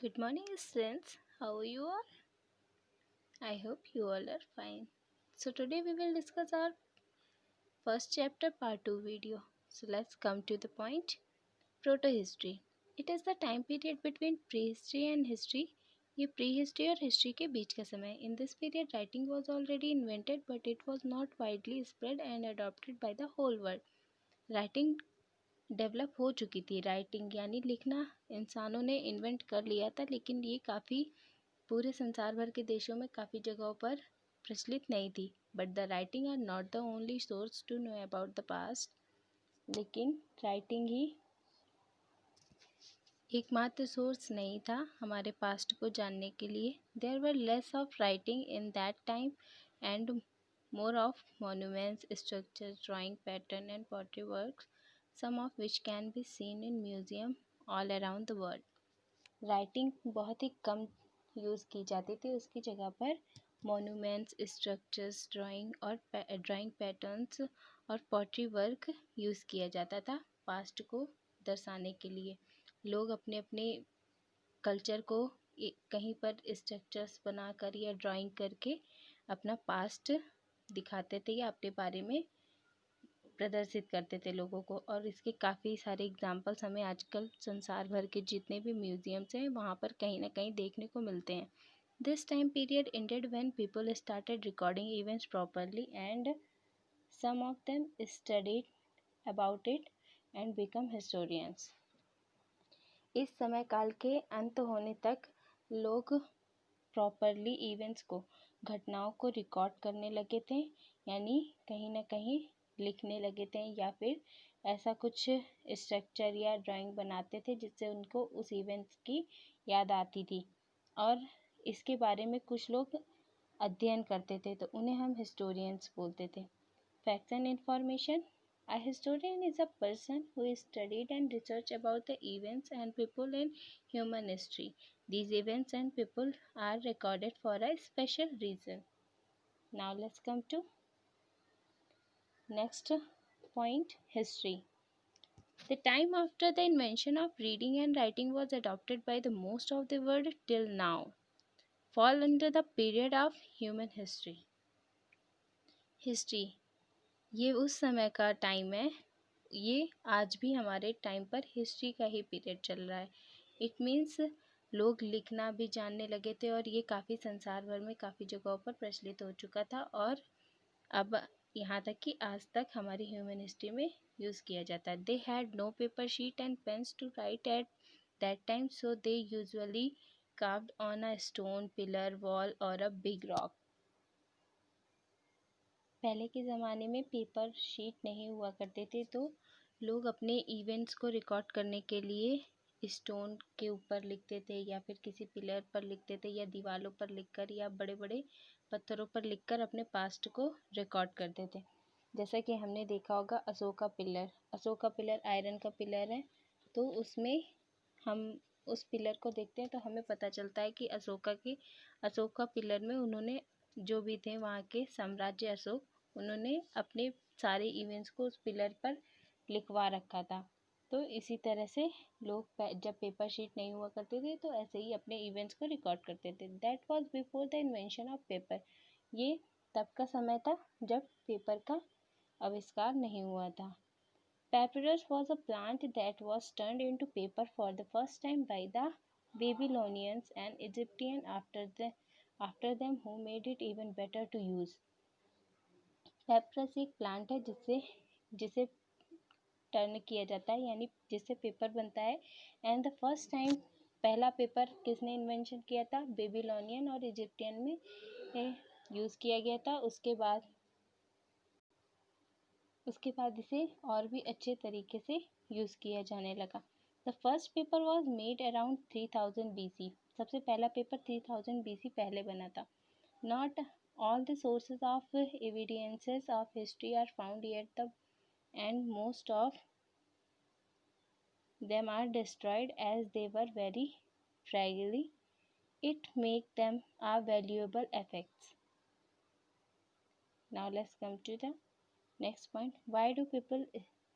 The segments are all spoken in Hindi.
Good morning, students. How are you all? I hope you all are fine. So, today we will discuss our first chapter, part 2 video. So, let's come to the point. Proto history. It is the time period between prehistory and history. ये prehistory और history के बीच का समय है. In this period, writing was already invented, but it was not widely spread and adopted by the whole world. Writing develop हो चुकी थी. राइटिंग यानी लिखना इंसानों ने इन्वेंट कर लिया था, लेकिन ये काफ़ी पूरे संसार भर के देशों में काफ़ी जगहों पर प्रचलित नहीं थी. But the writing are not the only source to know about the past. लेकिन राइटिंग ही एकमात्र सोर्स नहीं था हमारे पास्ट को जानने के लिए. There were less of writing in that time and more of monuments, structures, drawing pattern and pottery works, some of which can be seen in museum all around the world. Writing बहुत ही कम यूज़ की जाती थी. उसकी जगह पर मोनूमेंट्स, स्ट्रक्चर्स, ड्राइंग पैटर्न्स और पॉटरी वर्क यूज़ किया जाता था पास्ट को दर्शाने के लिए. लोग अपने अपने कल्चर को कहीं पर स्ट्रक्चर्स बनाकर या ड्राइंग करके अपना पास्ट दिखाते थे या अपने बारे में प्रदर्शित करते थे लोगों को. और इसके काफ़ी सारे एग्जाम्पल्स हमें आजकल संसार भर के जितने भी म्यूजियम्स हैं वहाँ पर कहीं ना कहीं देखने को मिलते हैं. This time period ended when people started recording events properly and some of them studied about it and become historians. इस समय काल के अंत होने तक लोग प्रॉपरली इवेंट्स को, घटनाओं को रिकॉर्ड करने लगे थे, यानी कहीं ना कहीं लिखने लगे थे या फिर ऐसा कुछ स्ट्रक्चर या ड्राइंग बनाते थे जिससे उनको उस इवेंट्स की याद आती थी. और इसके बारे में कुछ लोग अध्ययन करते थे तो उन्हें हम हिस्टोरियंस बोलते थे. Facts and information. A historian is a person who studied and researched about the events and people in human history. These events and people are recorded for a special reason. Now let's come to next point, history. The time after the invention of reading and writing was adopted by the most of the world till now fall under the period of human history. History ये उस समय का टाइम है. ये आज भी हमारे टाइम पर हिस्ट्री का ही पीरियड चल रहा है. इट मीन्स लोग लिखना भी जानने लगे थे और ये काफ़ी संसार भर में काफ़ी जगहों पर प्रचलित हो चुका था और अब यहाँ तक कि आज तक हमारी ह्यूमन हिस्ट्री में यूज़ किया जाता है. They had no paper sheet and pens to write at that time, so they usually carved on a stone pillar, wall or a big rock. पहले के ज़माने में पेपर शीट नहीं हुआ करते थे तो लोग अपने इवेंट्स को रिकॉर्ड करने के लिए स्टोन के ऊपर लिखते थे या फिर किसी पिलर पर लिखते थे या दीवारों पर लिखकर या बड़े बड़े पत्थरों पर लिखकर अपने पास्ट को रिकॉर्ड करते थे. जैसा कि हमने देखा होगा अशोका पिलर आयरन का पिलर है. तो उसमें हम उस पिलर को देखते हैं तो हमें पता चलता है कि अशोका पिलर में उन्होंने जो भी थे वहाँ के साम्राज्य अशोक, उन्होंने अपने सारे इवेंट्स को उस पिलर पर लिखवा रखा था. तो इसी तरह से लोग जब पेपर शीट नहीं हुआ करते थे तो ऐसे ही अपने इवेंट्स को रिकॉर्ड करते थे. That was before the invention of paper. ये तब का समय था जब पेपर का आविष्कार नहीं हुआ था. Papyrus was a plant that was turned into paper for the first time by the Babylonians and Egyptians after them who made it even better to use. Papyrus एक प्लांट है जिसे टर्न किया जाता है यानी जिससे पेपर बनता है. एंड द फर्स्ट टाइम पहला पेपर किसने इन्वेंशन किया था? बेबीलोनियन और इजिप्टियन में यूज़ किया गया था. उसके बाद इसे और भी अच्छे तरीके से यूज़ किया जाने लगा. The first paper was made around 3000 BC. सबसे पहला पेपर 3000 BC पहले बना था. Not all the sources of evidences of history are found yet the end most of them are destroyed as they were very fragile. It make them a valuable effects. Now let's come to the next point. Why do people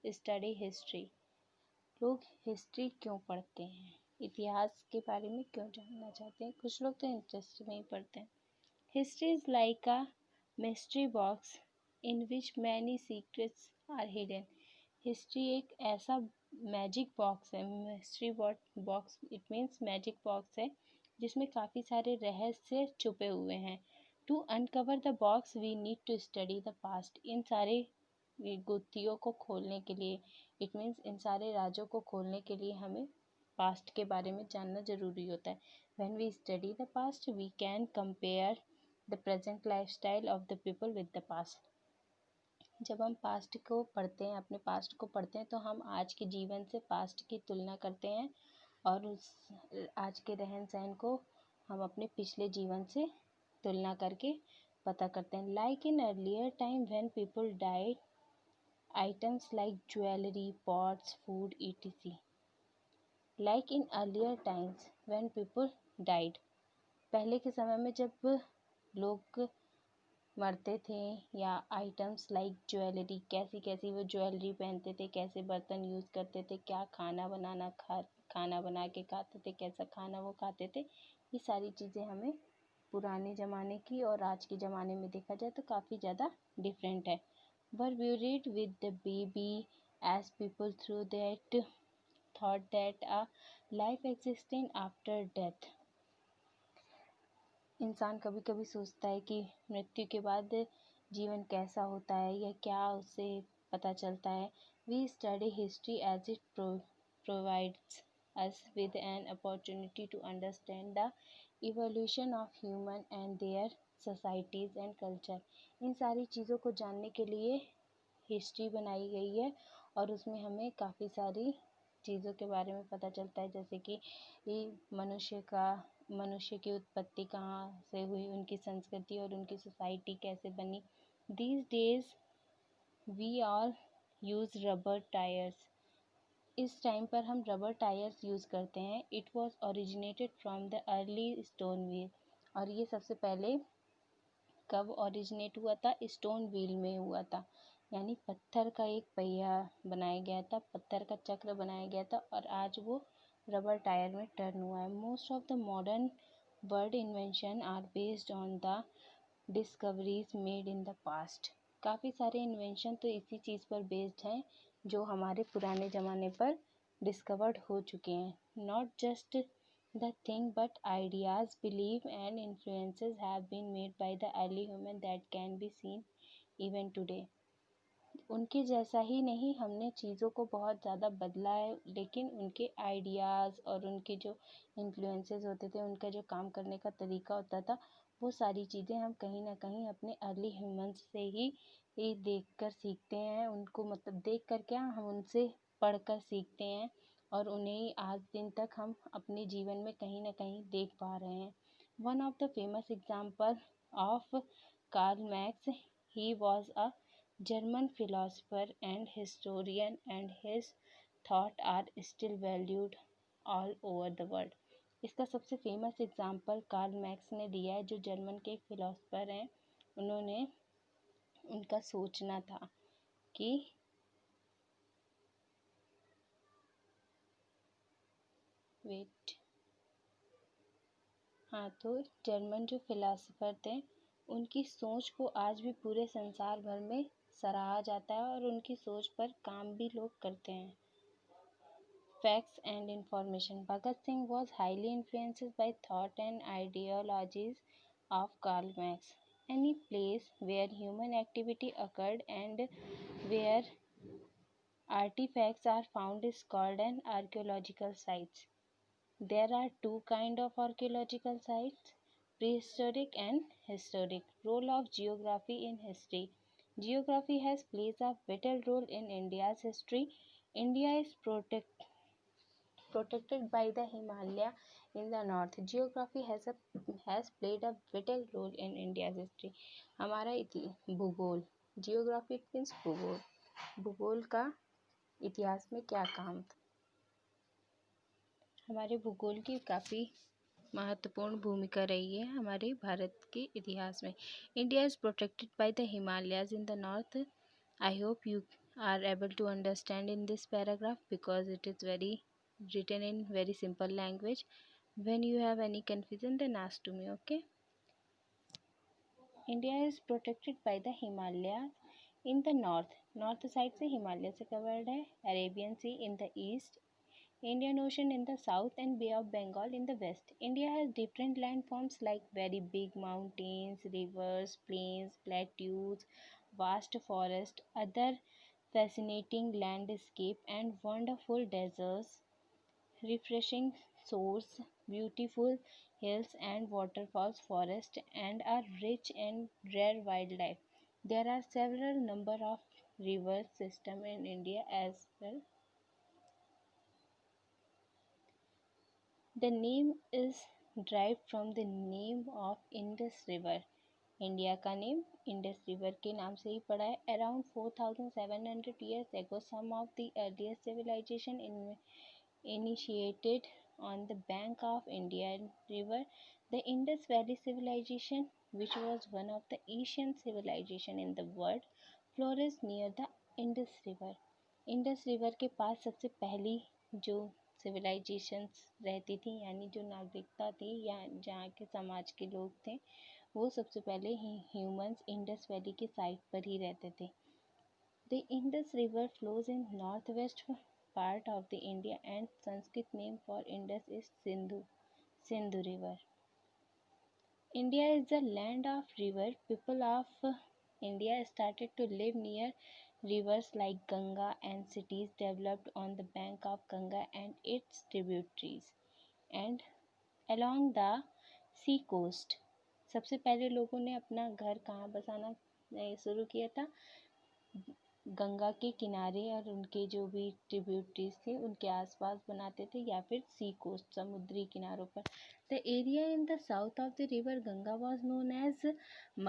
study history? लोग हिस्ट्री क्यों पढ़ते हैं? इतिहास के बारे में क्यों जानना चाहते हैं? कुछ लोग तो इंटरेस्ट में ही पढ़ते हैं। History is like a mystery box in which many secrets are hidden. History एक ऐसा मैजिक बॉक्स है, mystery box it means magic box है जिसमें काफ़ी सारे रहस्य छुपे हुए हैं। To uncover the box we need to study the past. इन सारे गुत्थियों को खोलने के लिए, इट मीन्स इन सारे राजों को खोलने के लिए हमें पास्ट के बारे में जानना ज़रूरी होता है। When we study the past we can compare the present life style of the people with the past. जब हम पास्ट को पढ़ते हैं, अपने पास्ट को पढ़ते हैं, तो हम आज के जीवन से पास्ट की तुलना करते हैं और उस आज के रहन सहन को हम अपने पिछले जीवन से तुलना करके पता करते हैं। Like in earlier time when people died, items like jewellery, pots, food, etc. Like in earlier times when people died, पहले के समय में जब लोग मरते थे, या आइटम्स लाइक ज्वेलरी, कैसी कैसी वो ज्वेलरी पहनते थे, कैसे बर्तन यूज़ करते थे, क्या खाना बना के खाते थे, कैसा खाना वो खाते थे, ये सारी चीज़ें हमें पुराने ज़माने की और आज के ज़माने में देखा जाए तो काफ़ी ज़्यादा डिफरेंट है। Were buried with the baby as people through that thought that a life existing after death. इंसान कभी कभी सोचता है कि मृत्यु के बाद जीवन कैसा होता है या क्या उससे पता चलता है। We study history as it provides us with an opportunity to understand the evolution of human and their societies and culture. इन सारी चीज़ों को जानने के लिए हिस्ट्री बनाई गई है और उसमें हमें काफ़ी सारी चीज़ों के बारे में पता चलता है, जैसे कि मनुष्य की उत्पत्ति कहाँ से हुई, उनकी संस्कृति और उनकी सोसाइटी कैसे बनी। These days we all use rubber tyres. इस टाइम पर हम रबर टायर्स यूज़ करते हैं। It was originated from the early stone wheel. और ये सबसे पहले कब ओरिजिनेट हुआ था? स्टोन व्हील में हुआ था, यानी पत्थर का एक पहिया बनाया गया था, पत्थर का चक्र बनाया गया था और आज वो रबर टायर में टर्न हुआ है। Most of the modern world invention are based on the discoveries made in the past. काफ़ी सारे इन्वेंशन तो इसी चीज़ पर बेस्ड हैं जो हमारे पुराने ज़माने पर डिस्कवर्ड हो चुके हैं। Not just the thing but ideas, belief and influences have been made by the early human that can be seen even today. उनके जैसा ही नहीं, हमने चीज़ों को बहुत ज़्यादा बदला है, लेकिन उनके आइडियाज़ और उनके जो इन्फ्लुएंसेस होते थे, उनका जो काम करने का तरीका होता था, वो सारी चीज़ें हम कहीं ना कहीं अपने अर्ली ह्यूमंस से ही देख कर सीखते हैं। उनको मतलब देख कर क्या, हम उनसे पढ़ कर सीखते हैं और उन्हें आज दिन तक हम अपने जीवन में कहीं ना कहीं देख पा रहे हैं। One of the famous example of Karl Marx, he was a German philosopher and historian and his thought are still valued all over the world. इसका सबसे फेमस एग्जाम्पल कार्ल मैक्स ने दिया है, जो जर्मन के फिलोसफर हैं। उन्होंने उनका सोचना था कि तो जर्मन जो फिलोसफर थे, उनकी सोच को आज भी पूरे संसार भर में सराहा जाता है और उनकी सोच पर काम भी लोग करते हैं। Facts and information. Bhagat Singh was highly influenced by thought and ideologies of Karl Marx. Any place where human activity occurred and where artifacts are found is called an archaeological site. There are two kinds of archaeological sites, prehistoric and historic. Role of geography in history. Geography has played a vital role in India's history. India is protected by the Himalaya in the north. Geography has played a vital role in India's history. हमारा भूगोल, जियोग्राफी मीन्स भूगोल, भूगोल का इतिहास में क्या काम था? हमारे भूगोल की काफ़ी महत्वपूर्ण भूमिका रही है हमारे भारत के इतिहास में। India is protected by the Himalayas in the north. I hope you are able to understand in this paragraph because it is very written in very simple language. When you have any confusion, then ask to me, okay? India is protected by the Himalayas in the north. North side से हिमालय से covered है. Arabian Sea in the east, Indian Ocean in the south, and Bay of Bengal in the west. India has different landforms like very big mountains, rivers, plains, plateaus, vast forest, other fascinating landscape, and wonderful deserts, refreshing shores, beautiful hills and waterfalls, forests, and a rich and rare wildlife. There are several number of river system in India as well. The name is derived from the name of Indus River. India का नेम इंडस रिवर के नाम से ही पड़ा है. Around 4700 years ago, some of the earliest civilization initiated on the bank of Indian River. The Indus Valley civilization, which was one of the ancient civilization in the world, flourished near the Indus River. Indus river के पास सबसे पहली जो सिविलाइजेशंस रहती थी, यानी जो नागरिकता थी या जहाँ के समाज के लोग थे, वो सबसे पहले ह्यूमंस इंडस वैली के साइड पर ही रहते थे. The Indus River flows in northwest part of the India, and Sanskrit name for Indus is Sindhu River. India is the land of river. People of India started to live near rivers like Ganga, and cities developed on the bank of Ganga and its tributaries and along the sea coast. सबसे पहले लोगों ने अपना घर कहाँ बसाना शुरू किया था? गंगा के किनारे और उनके जो भी ट्रिब्यूटरीज थे उनके आसपास बनाते थे, या फिर सी कोस्ट समुद्री किनारों पर. The area in the south of the river Ganga was known as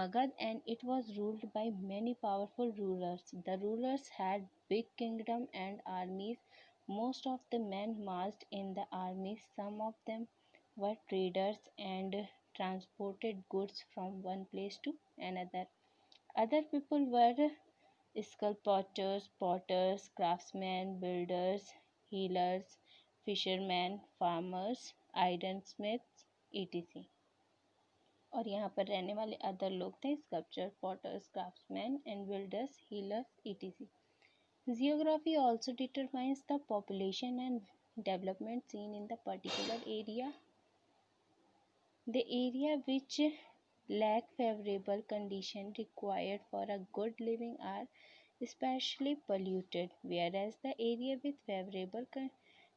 Magad, and it was ruled by many powerful rulers. The rulers had big kingdom and armies. Most of the men marched in the armies. Some of them were traders and transported goods from one place to another. Other people were sculptors, potters, craftsmen, builders, healers, fishermen, farmers, ironsmiths, etc. और यहाँ पर रहने वाले अदर लोग थे sculpture, potters, craftsman and builders, healers, etc. Geography also determines the population and development seen in the particular area. The area which lack favorable condition required for a good living are especially polluted, whereas the area with favorable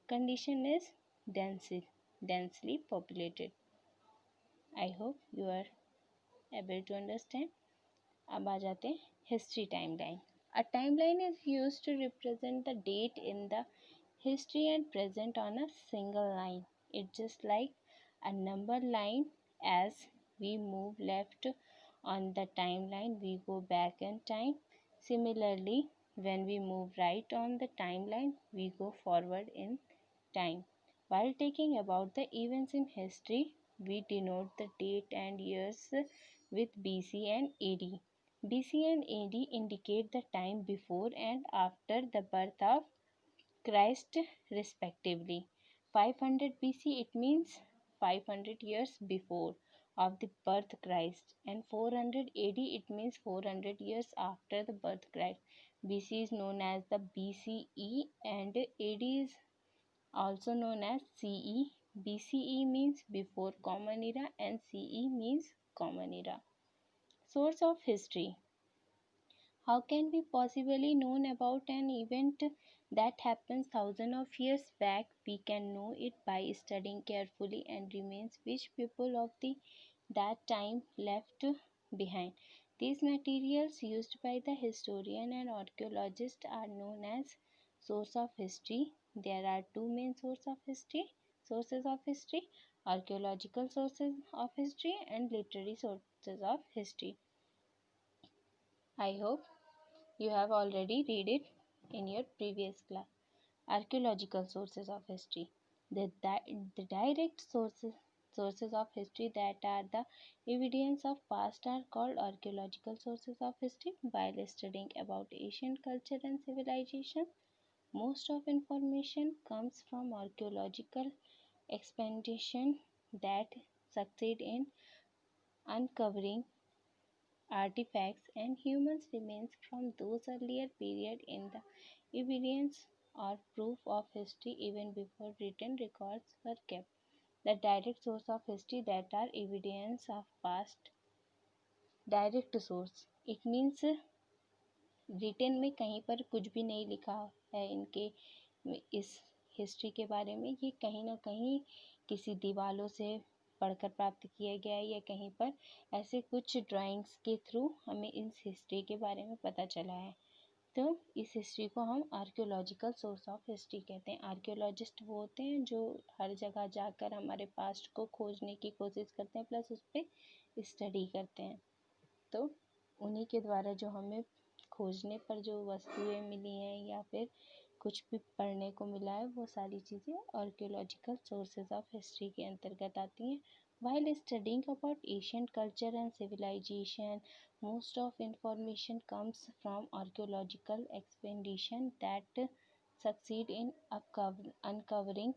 condition is densely populated. I hope you are able to understand. अब आ जाते हैं history timeline. A timeline is used to represent the date in the history and present on a single line. It's just like a number line. As we move left on the timeline, we go back in time. Similarly, when we move right on the timeline, we go forward in time. While talking about the events in history, we denote the date and years with BC and AD. BC and AD indicate the time before and after the birth of Christ respectively. 500 BC, it means 500 years before of the birth Christ, and 400 AD, it means 400 years after the birth Christ. BC is known as the BCE, and AD is also known as CE. BCE means before Common Era and CE means Common Era. Source of history. How can we possibly know about an event that happens thousands of years back? We can know it by studying carefully and remains which people of that time left behind. These materials used by the historian and archaeologist are known as source of history. There are two main sources of history, archaeological sources of history and literary sources of history. I hope you have already read it in your previous class. Archaeological sources of history. The direct sources of history that are the evidence of past are called archaeological sources of history. While studying about ancient culture and civilization, Most of information comes from archaeological expedition that succeed in uncovering artifacts and human remains from those earlier period in the evidence or proof of history even before written records were kept. The direct source of history that are evidence of past. Direct source it means written में कहीं पर कुछ भी नहीं लिखा है इनके इस हिस्ट्री के बारे में, ये कहीं ना कहीं किसी दीवारों से पढ़कर प्राप्त किया गया है या कहीं पर ऐसे कुछ ड्राइंग्स के थ्रू हमें इस हिस्ट्री के बारे में पता चला है। तो इस हिस्ट्री को हम आर्कियोलॉजिकल सोर्स ऑफ हिस्ट्री कहते हैं। आर्कियोलॉजिस्ट वो होते हैं जो हर जगह जाकर हमारे पास्ट को खोजने की कोशिश करते हैं प्लस उस पर स्टडी करते हैं। तो उन्हीं के द्वारा जो हमें खोजने पर जो वस्तुएं मिली हैं या फिर कुछ भी पढ़ने को मिला है वो सारी चीज़ें आर्कियोलॉजिकल सोर्सेज ऑफ हिस्ट्री के अंतर्गत आती हैं। While studying about ancient culture and civilization, most of information comes from archaeological expedition that succeed in uncovering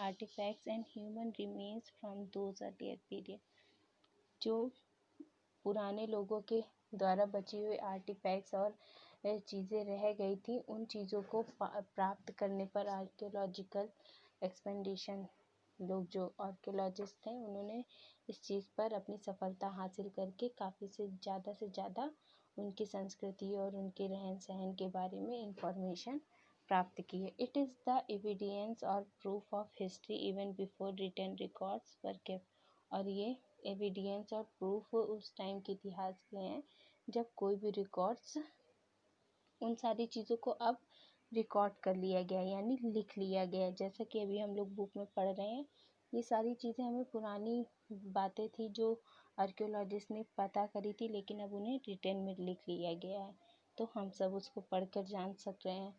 artifacts and human remains from those earlier period। जो पुराने लोगों के द्वारा बची हुई आर्टिफैक्ट्स और चीज़ें रह गई थी उन चीज़ों को प्राप्त करने पर आर्कियोलॉजिकल एक्सपेडिशन लोग जो आर्कियोलॉजिस्ट हैं उन्होंने इस चीज़ पर अपनी सफलता हासिल करके काफ़ी से ज़्यादा उनकी संस्कृति और उनके रहन सहन के बारे में इंफॉर्मेशन प्राप्त की है। इट इज़ द एविडेंस और proof of history even before written records were kept. और ये एविडेंस और प्रूफ उस टाइम के इतिहास के हैं जब कोई भी रिकॉर्ड्स उन सारी चीज़ों को अब रिकॉर्ड कर लिया गया यानी लिख लिया गया। जैसा कि अभी हम लोग बुक में पढ़ रहे हैं ये सारी चीज़ें हमें पुरानी बातें थी जो आर्कियोलॉजिस्ट ने पता करी थी लेकिन अब उन्हें रिटन में लिख लिया गया है तो हम सब उसको पढ़कर जान सक रहे हैं।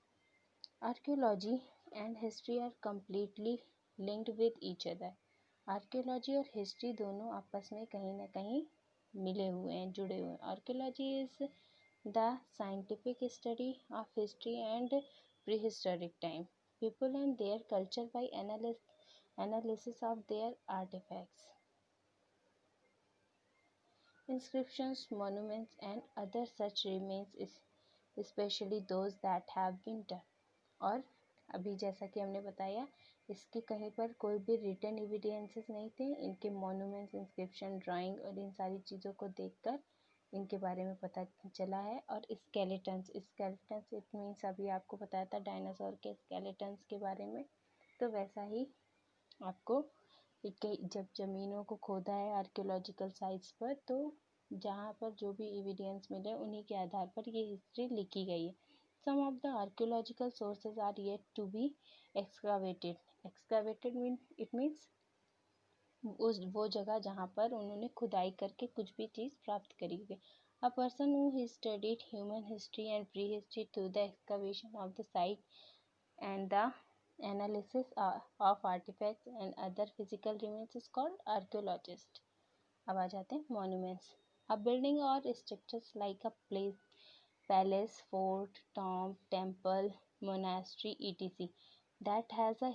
Archaeology and history are completely linked with each other. Archaeology और हिस्ट्री दोनों आपस में कहीं ना कहीं मिले हुए हैं, जुड़े हुए हैं। Archaeology is the scientific study of history and prehistoric time people and their culture by analysis of their artefacts, inscriptions, monuments and other such remains, especially those that have been done। और अभी जैसा कि हमने बताया इसके कहीं पर कोई भी रिटन एविडेंसेस नहीं थे, इनके मॉन्यूमेंट्स, इंस्क्रिप्शन, ड्राइंग और इन सारी चीज़ों को देखकर इनके बारे में पता चला है। और स्केलेटन्स इट मीन्स अभी आपको बताया था डायनासोर के स्केलेटन्स के बारे में, तो वैसा ही आपको जब ज़मीनों को खोदा है आर्कियोलॉजिकल साइट्स पर तो जहाँ पर जो भी एविडेंस मिले उन्हीं के आधार पर ये हिस्ट्री लिखी गई है। Some of the archaeological sources are yet to be excavated. Excavated means वो जगह जहाँ पर उन्होंने खुदाई करके कुछ भी चीज़ प्राप्त करी हुई। A person who has studied human history and prehistory through the excavation of the site and the analysis of artifacts and other physical remains is called archaeologist। अब आ जाते हैं monuments। A building or structures like a palace, fort, tomb, temple, monastery, etc. that has a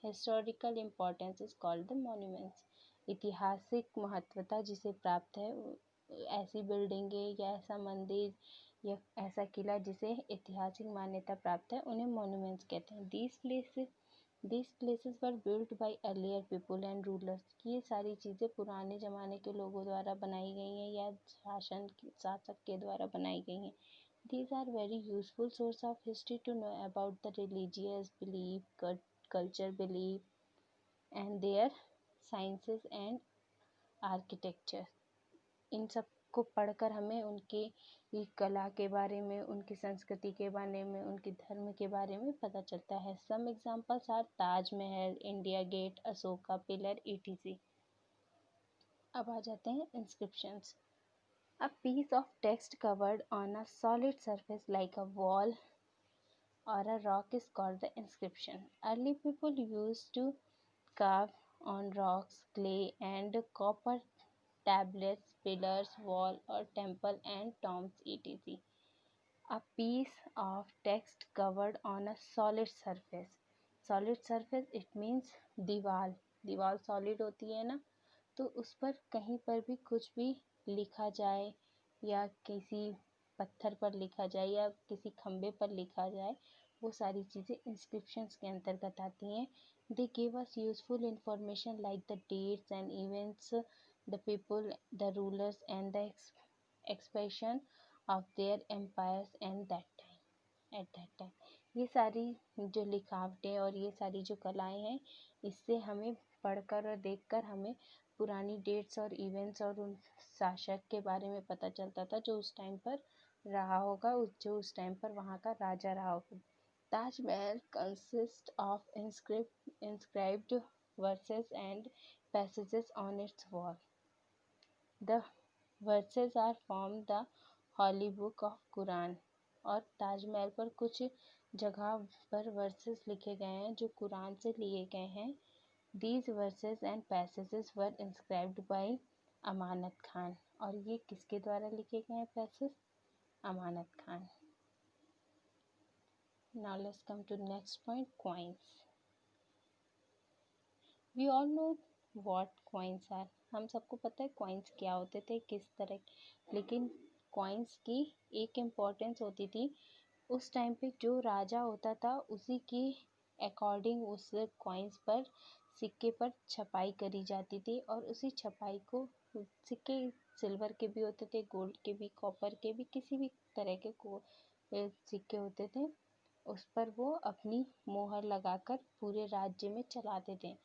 historical importance is called the monuments। ऐतिहासिक महत्वता जिसे प्राप्त है ऐसी बिल्डिंगें या ऐसा मंदिर या ऐसा किला जिसे ऐतिहासिक मान्यता प्राप्त है उन्हें मॉन्यूमेंट्स कहते हैं। These places were built by earlier people and rulers। ये सारी चीज़ें पुराने ज़माने के लोगों द्वारा बनाई गई हैं या शासक के द्वारा बनाई गई हैं। These are very useful source of history to know about the religious belief, culture belief and their sciences and architecture। इन सब को पढ़कर हमें उनकी कला के बारे में, उनकी संस्कृति के बारे में, उनके धर्म के बारे में पता चलता है। Some examples are Taj Mahal, India gate, Ashoka pillar, etc। अब आ जाते हैं inscriptions. A piece of text covered on a solid surface like a wall or a rock is called the inscription। Early people used to carve on rocks, clay and copper tablets, pillars, wall or temple and tombs, etc। A piece of text covered on a solid surface. Solid surface it means दीवार. दीवार solid होती है ना, तो उस पर कहीं पर भी कुछ भी लिखा जाए या किसी पत्थर पर लिखा जाए या किसी खंबे पर लिखा जाए, वो सारी चीज़ें इंस्क्रिप्शंस के अंतर्गत आती हैं. They give us useful information like the dates and events, the people, the rulers and the expression of their empires and at that time. ये सारी जो लिखावटें और ये सारी जो कलाएं हैं, इससे हमें पढ़कर और देखकर हमें पुरानी डेट्स और इवेंट्स और उन शासक के बारे में पता चलता था जो उस टाइम पर रहा होगा, जो उस टाइम पर वहाँ का राजा रहा होगा. Taj Mahal consist of inscribed verses and passages on its wall. The verses are from the holy book of Quran. और ताजमहल पर कुछ जगह पर वर्सेस लिखे गए हैं जो कुरान से लिए गए हैं. These verses and passages were inscribed by अमानत खान. और ये किसके द्वारा लिखे गए हैं passage? Amanat Khan. Now let's come to next point, coins. We all know what coins are. हम सबको पता है coins क्या होते थे, किस तरह, लेकिन coins की एक इम्पोर्टेंस होती थी. उस टाइम पे जो राजा होता था उसी की अकॉर्डिंग उस कॉइन्स पर, सिक्के पर छपाई करी जाती थी. और उसी छपाई को, सिक्के सिल्वर के भी होते थे, गोल्ड के भी, कॉपर के भी, किसी भी तरह के सिक्के होते थे, उस पर वो अपनी मोहर लगाकर पूरे राज्य में चलाते थे.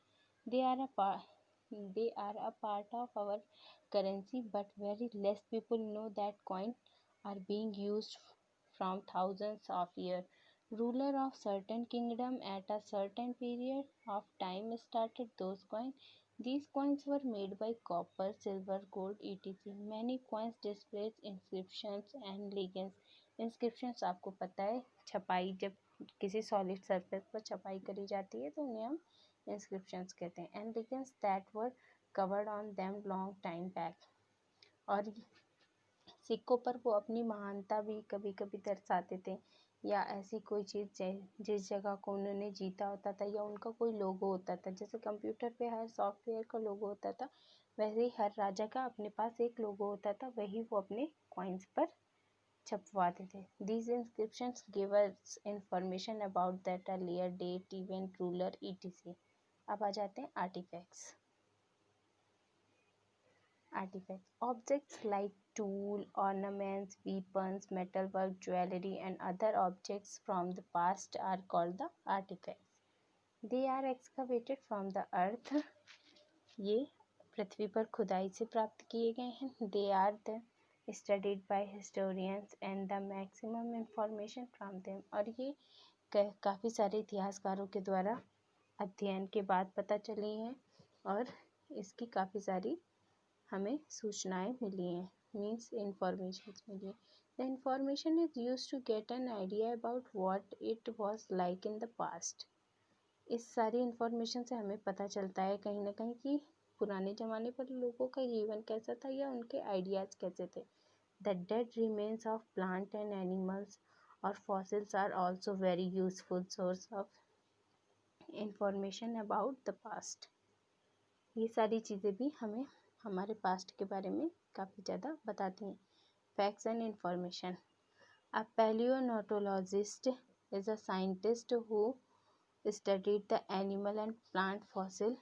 They are a part of our currency, but very less people know that coins are being used from thousands of years. Ruler of certain kingdom at a certain period of time started those coins. These coins were made by copper, silver, gold, etc. Many coins displays inscriptions and legends. Inscriptions आपको पता है, छपाई जब किसी सॉलिड सरफेस पर छपाई करी जाती है तो उन्हें हम inscriptions कहते हैं. and legends that were covered on them long time back. और सिक्कों पर वो अपनी महानता भी कभी कभी दर्शाते थे, या ऐसी कोई चीज़ जिस जगह को उन्होंने जीता होता था, या उनका कोई लोगो होता था. जैसे कंप्यूटर पे हर सॉफ्टवेयर का लोगो होता था, वैसे ही हर राजा का अपने पास एक लोगो होता था, वही वो अपने कॉइन्स पर छपवाते थे. These inscriptions give us information about that earlier date, event, ruler, etc. अब आ जाते हैं artefacts. Objects like tool, ornaments, weapons, metalwork, jewelry and other objects from the past are called the artifacts. They are excavated from the earth. ये पृथ्वी पर खुदाई से प्राप्त किए गए हैं. They are studied by historians and the maximum information from them. और ये काफ़ी सारे इतिहासकारों के द्वारा अध्ययन के बाद पता चली हैं और इसकी काफ़ी सारी हमें सूचनाएं मिली हैं, मीन्स इंफॉर्मेशन मिली है. The information is use to get an idea about what it was like in the past. इस सारी इंफॉर्मेशन से हमें पता चलता है कहीं ना कहीं कि पुराने ज़माने पर लोगों का जीवन कैसा था या उनके आइडियाज़ कैसे थे. The dead remains of plant and animals और fossils are also very useful source of information about the past. ये सारी चीज़ें भी हमें हमारे पास्ट के बारे में काफ़ी ज़्यादा बताती हैं. Facts and information. A paleontologist is a scientist who studied the animal and plant fossil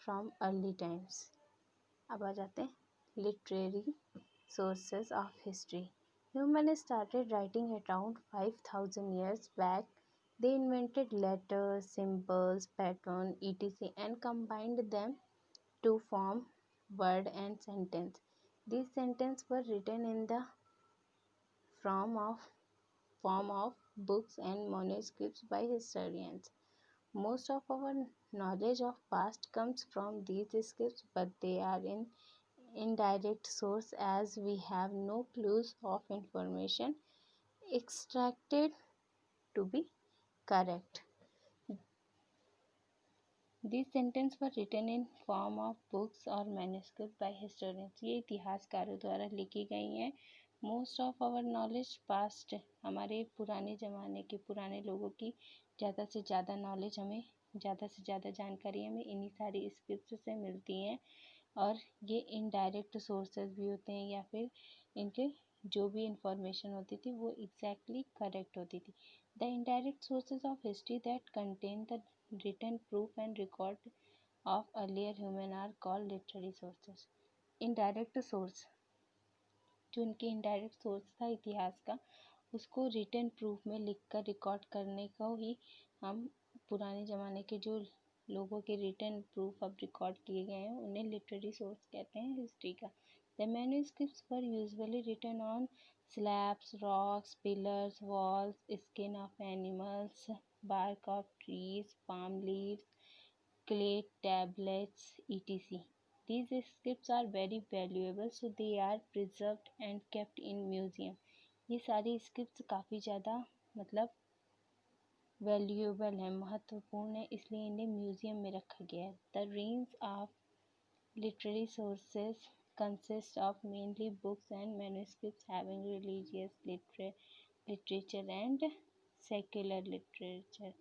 from early times. अब आ जाते हैं literary sources of history. Human started writing around 5000 years back. They invented letters, symbols, patterns, etc. and combined them to form word and sentence. These sentences were written in the form of books and manuscripts by historians. Most of our knowledge of past comes from these scripts, but they are in indirect source as we have no clues of information extracted to be correct. These sentences were written in form of books or manuscript by historians. ये इतिहासकारों द्वारा लिखी गई हैं most of our knowledge past, हमारे पुराने ज़माने के पुराने लोगों की ज़्यादा से ज़्यादा नॉलेज हमें, ज़्यादा से ज़्यादा जानकारी हमें इन्हीं सारी स्क्रिप्ट से मिलती हैं। और ये इनडायरेक्ट सोर्सेज भी होते हैं, या फिर इनके जो भी इंफॉर्मेशन होती थी वो एग्जैक्टली करेक्ट होती थी। The indirect sources of history that contain the written proof and record of earlier human are called literary sources. Indirect source, जो इनके इनडायरेक्ट सोर्स था इतिहास का, उसको रिटन प्रूफ में लिखकर रिकॉर्ड करने को ही हम, पुराने ज़माने के जो लोगों के रिटन प्रूफ अब रिकॉर्ड किए गए हैं उन्हें लिटरेरी सोर्स कहते हैं हिस्ट्री का। The manuscripts were usually written on slabs, rocks, pillars, walls, skin of animals, bark of trees, palm leaves, clay tablets, etc. These scripts are very valuable, so they are preserved and kept in museum. ये सारी स्क्रिप्ट्स काफ़ी ज़्यादा मतलब वैल्यूएबल है, महत्वपूर्ण है, इसलिए इन्हें म्यूज़ियम में रखा गया है। The range of literary sources consist of mainly books and manuscripts having religious literature and secular literature.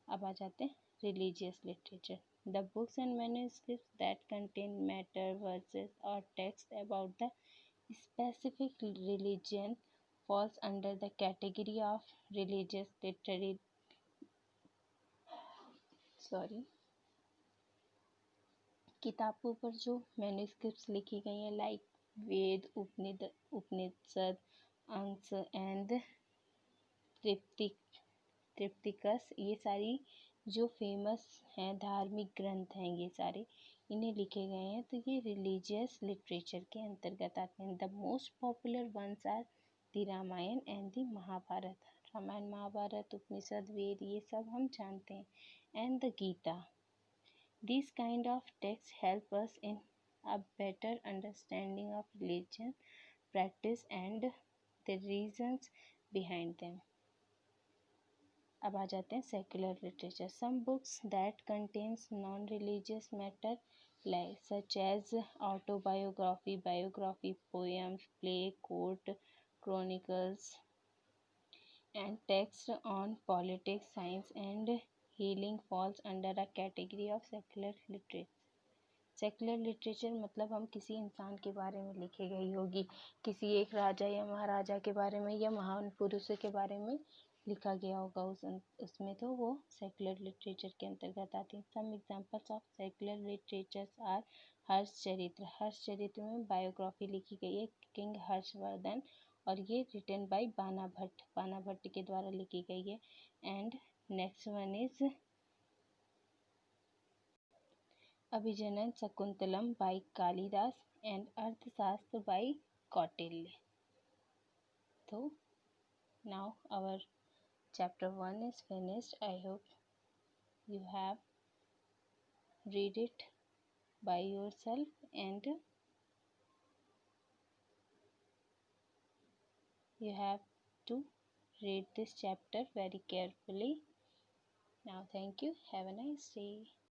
अब आ जाते हैं religious literature. The books and manuscripts that contain matter, verses और text about the specific religion falls under the category of religious literary किताबों पर जो मैन्युस्क्रिप्ट्स लिखी गई हैं लाइक वेद, उपनिषद, अंश एंड त्रिपिटकस, ये सारी जो फेमस हैं धार्मिक ग्रंथ हैं, ये सारे इन्हें लिखे गए हैं, तो ये रिलीजियस लिटरेचर के अंतर्गत आते हैं। The most popular ones are the Ramayana and the Mahabharata. Ramayana, Mahabharata, Upanishad, Ved, ये सब हम जानते हैं। And the Gita. These kind of texts help us in a better understanding of religion, practice and the reasons behind them. अब आ जाते हैं secular literature. Some books that contains non-religious matter like such as autobiography, biography, poems, play, court chronicles and text on politics, science and healing falls under a category of secular literature. Secular literature मतलब हम किसी इंसान के बारे में लिखी गई होगी, किसी एक राजा या महाराजा के बारे में या महान पुरुषों के बारे में लिखा गया होगा उसमें, तो वो सेकुलर लिटरेचर के अंतर्गत आती है। Some examples of secular literatures are Harshacharitra. Harshacharitra में बायोग्राफी लिखी गई है किंग हर्षवर्धन, और ये रिटन बाय बाना भट्ट, बाना भट्ट के द्वारा लिखी गई है। And next one is Abhijnana Shakuntalam by Kalidasa and Arthashastra by Kautilya. तो now our chapter 1 is finished. I hope you have read it by yourself and you have to read this chapter very carefully. Now thank you. Have a nice day.